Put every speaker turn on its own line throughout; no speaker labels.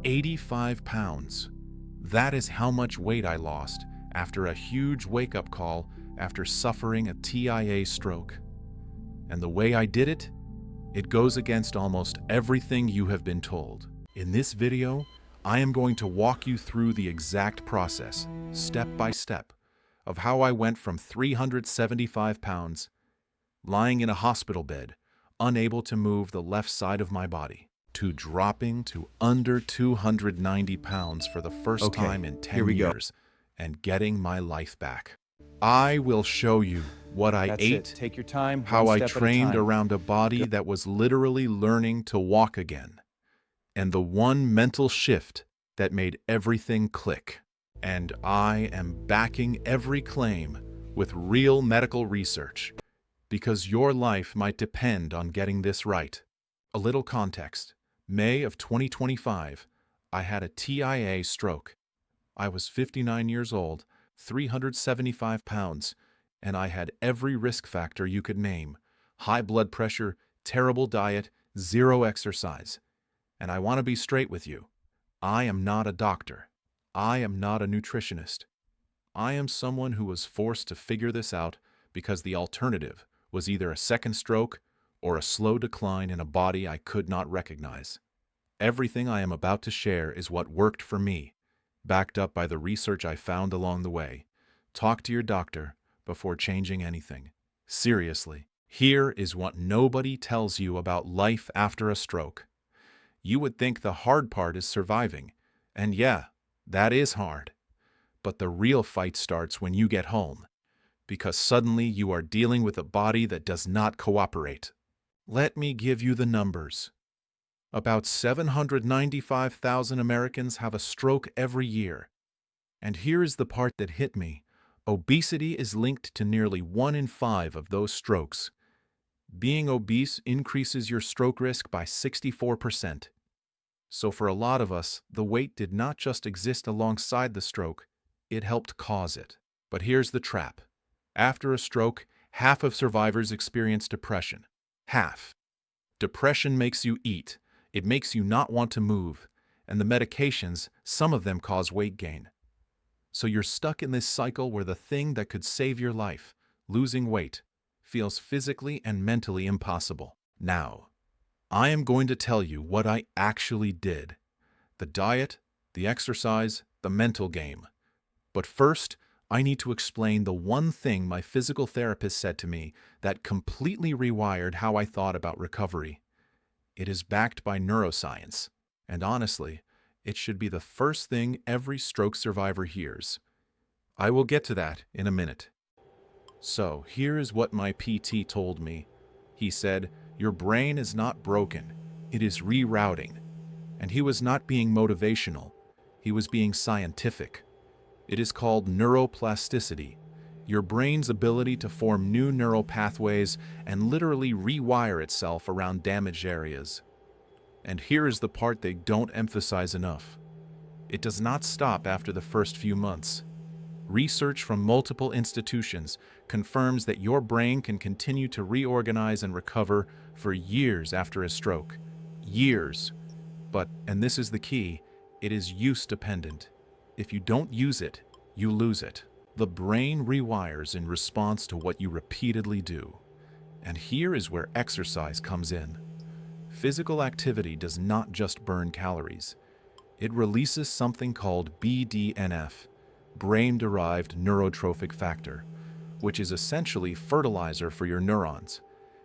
85 pounds. That is how much weight I lost after a huge wake-up call after suffering a TIA stroke. And the way I did it? It goes against almost everything you have been told. In this video, I am going to walk you through the exact process, step by step, of how I went from 375 pounds, lying in a hospital bed, unable to move the left side of my body, to dropping to under 290 pounds for the first time in 10 years and getting my life back. I will show you what I ate,
Take your time,
how
one
I
step at a
trained
time.
around a body that was literally learning to walk again, and the one mental shift that made everything click. And I am backing every claim with real medical research, because your life might depend on getting this right. A little context. May of 2025, I had a TIA stroke. I was 59 years old, 375 pounds, and I had every risk factor you could name: high blood pressure, terrible diet, zero exercise. And I want to be straight with you. I am not a doctor. I am not a nutritionist. I am someone who was forced to figure this out because the alternative was either a second stroke or a slow decline in a body I could not recognize. Everything I am about to share is what worked for me, backed up by the research I found along the way. Talk to your doctor before changing anything. Seriously, here is what nobody tells you about life after a stroke. You would think the hard part is surviving, and yeah, that is hard. But the real fight starts when you get home, because suddenly you are dealing with a body that does not cooperate. Let me give you the numbers. About 795,000 Americans have a stroke every year. And here is the part that hit me. Obesity is linked to nearly 1 in 5 of those strokes. Being obese increases your stroke risk by 64%. So for a lot of us, the weight did not just exist alongside the stroke, it helped cause it. But here's the trap. After a stroke, half of survivors experience depression. Half. Depression makes you eat. It makes you not want to move. And the medications, some of them cause weight gain. So you're stuck in this cycle where the thing that could save your life, losing weight, feels physically and mentally impossible. Now, I am going to tell you what I actually did. The diet, the exercise, the mental game. But first, I need to explain the one thing my physical therapist said to me that completely rewired how I thought about recovery. It is backed by neuroscience, and honestly, it should be the first thing every stroke survivor hears. I will get to that in a minute. So, here is what my PT told me. He said, "Your brain is not broken, it is rerouting." And he was not being motivational, he was being scientific. It is called neuroplasticity, your brain's ability to form new neural pathways and literally rewire itself around damaged areas. And here is the part they don't emphasize enough. It does not stop after the first few months. Research from multiple institutions confirms that your brain can continue to reorganize and recover for years after a stroke. Years. But, and this is the key, it is use dependent. If you don't use it, you lose it. The brain rewires in response to what you repeatedly do. And here is where exercise comes in. Physical activity does not just burn calories. It releases something called BDNF, brain-derived neurotrophic factor, which is essentially fertilizer for your neurons.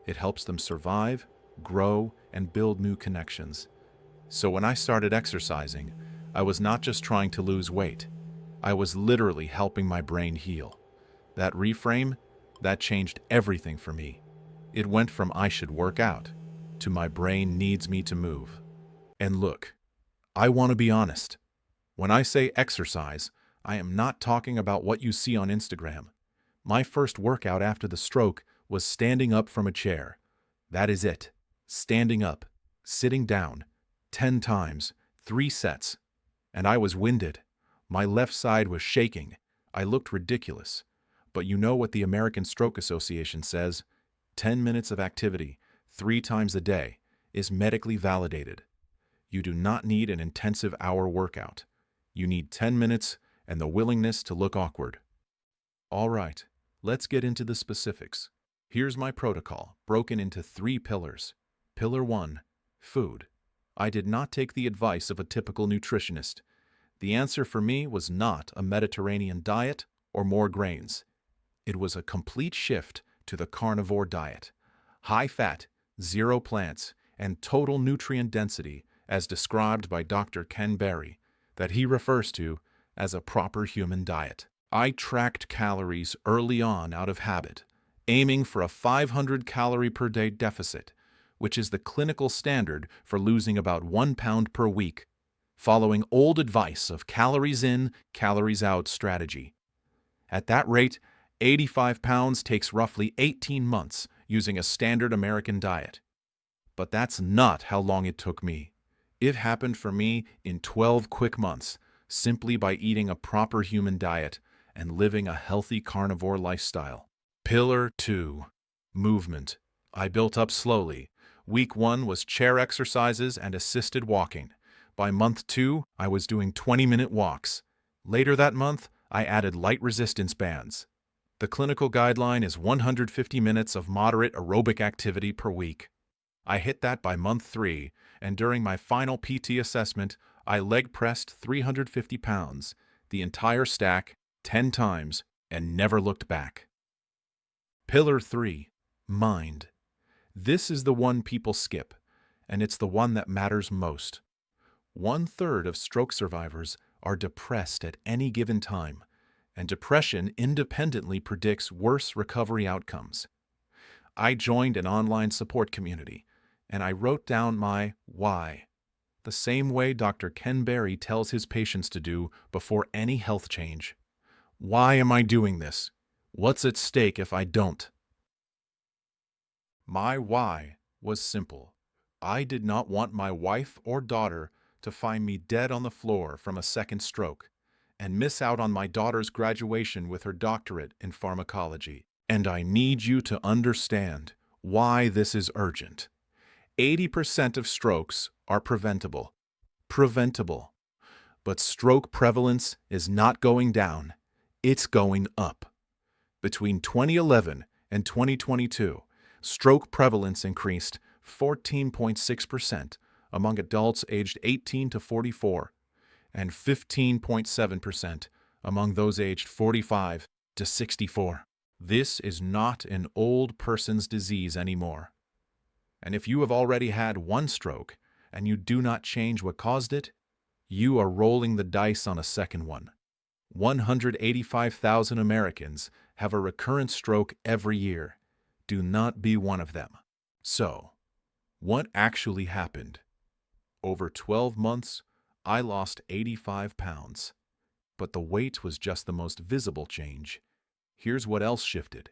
It helps them survive, grow, and build new connections. So when I started exercising, I was not just trying to lose weight. I was literally helping my brain heal. That reframe, that changed everything for me. It went from I should work out to my brain needs me to move. And look, I want to be honest. When I say exercise, I am not talking about what you see on Instagram. My first workout after the stroke was standing up from a chair. That is it. Standing up, sitting down, 10 times, 3 sets. And I was winded. My left side was shaking. I looked ridiculous. But you know what the American Stroke Association says? 10 minutes of activity, 3 times a day, is medically validated. You do not need an intensive hour workout. You need 10 minutes and the willingness to look awkward. All right, let's get into the specifics. Here's my protocol, broken into 3 pillars. Pillar 1, food. I did not take the advice of a typical nutritionist. The answer for me was not a Mediterranean diet or more grains. It was a complete shift to the carnivore diet. High fat, 0 plants, and total nutrient density as described by Dr. Ken Berry, that he refers to as a proper human diet. I tracked calories early on out of habit, aiming for a 500 calorie per day deficit, which is the clinical standard for losing about 1 pound per week, following old advice of calories in, calories out strategy. At that rate, 85 pounds takes roughly 18 months using a standard American diet. But that's not how long it took me. It happened for me in 12 quick months, simply by eating a proper human diet and living a healthy carnivore lifestyle. Pillar 2, movement. I built up slowly. Week 1 was chair exercises and assisted walking. By month 2, I was doing 20-minute walks. Later that month, I added light resistance bands. The clinical guideline is 150 minutes of moderate aerobic activity per week. I hit that by month 3, and during my final PT assessment, I leg pressed 350 pounds, the entire stack, 10 times, and never looked back. Pillar 3, mind. This is the one people skip, and it's the one that matters most. 1/3 of stroke survivors are depressed at any given time, and depression independently predicts worse recovery outcomes. I joined an online support community, and I wrote down my why, the same way Dr. Ken Berry tells his patients to do before any health change. Why am I doing this? What's at stake if I don't? My why was simple. I did not want my wife or daughter to find me dead on the floor from a second stroke and miss out on my daughter's graduation with her doctorate in pharmacology. And I need you to understand why this is urgent. 80% of strokes are preventable. Preventable. But stroke prevalence is not going down. It's going up. Between 2011 and 2022, stroke prevalence increased 14.6% among adults aged 18 to 44 and 15.7% among those aged 45 to 64. This is not an old person's disease anymore. And if you have already had one stroke and you do not change what caused it, you are rolling the dice on a second one. 185,000 Americans have a recurrent stroke every year. Do not be one of them. So, what actually happened? Over 12 months, I lost 85 pounds. But the weight was just the most visible change. Here's what else shifted.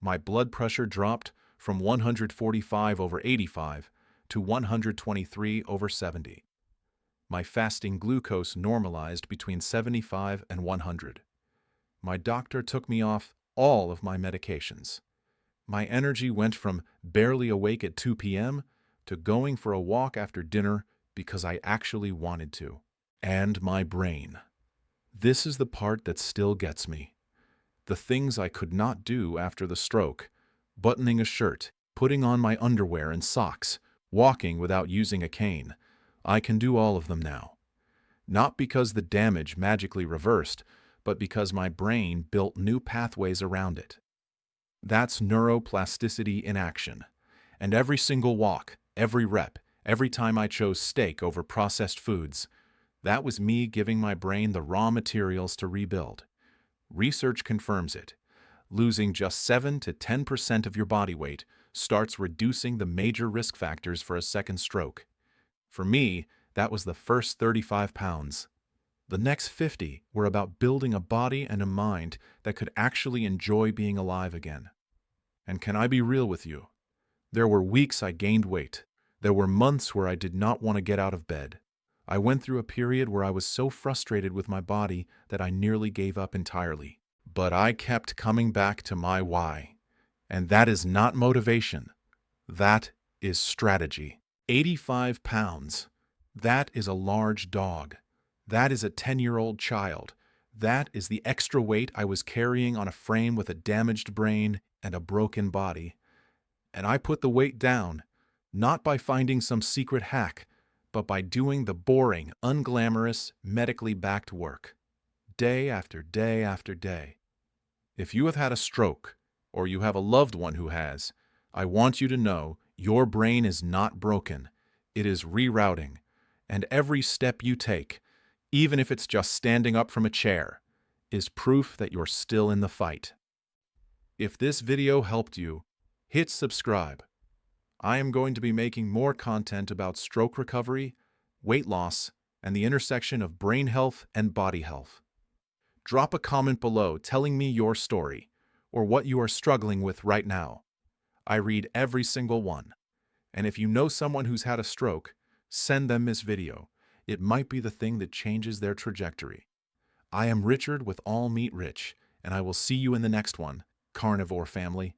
My blood pressure dropped from 145/85 to 123/70. My fasting glucose normalized between 75 and 100. My doctor took me off all of my medications. My energy went from barely awake at 2 p.m. to going for a walk after dinner because I actually wanted to. And my brain. This is the part that still gets me. The things I could not do after the stroke: buttoning a shirt, putting on my underwear and socks, walking without using a cane. I can do all of them now. Not because the damage magically reversed, but because my brain built new pathways around it. That's neuroplasticity in action. And every single walk, every rep, every time I chose steak over processed foods, that was me giving my brain the raw materials to rebuild. Research confirms it. Losing just 7 to 10% of your body weight starts reducing the major risk factors for a second stroke. For me, that was the first 35 pounds. The next 50 were about building a body and a mind that could actually enjoy being alive again. And can I be real with you? There were weeks I gained weight. There were months where I did not want to get out of bed. I went through a period where I was so frustrated with my body that I nearly gave up entirely. But I kept coming back to my why. And that is not motivation. That is strategy. 85 pounds. That is a large dog. That is a 10-year-old child. That is the extra weight I was carrying on a frame with a damaged brain and a broken body. And I put the weight down, not by finding some secret hack, but by doing the boring, unglamorous, medically backed work. Day after day after day. If you have had a stroke, or you have a loved one who has, I want you to know your brain is not broken. It is rerouting. And every step you take, even if it's just standing up from a chair, is proof that you're still in the fight. If this video helped you, hit subscribe. I am going to be making more content about stroke recovery, weight loss, and the intersection of brain health and body health. Drop a comment below telling me your story, or what you are struggling with right now. I read every single one. And if you know someone who's had a stroke, send them this video. It might be the thing that changes their trajectory. I am Richard with All Meat Rich, and I will see you in the next one, Carnivore family.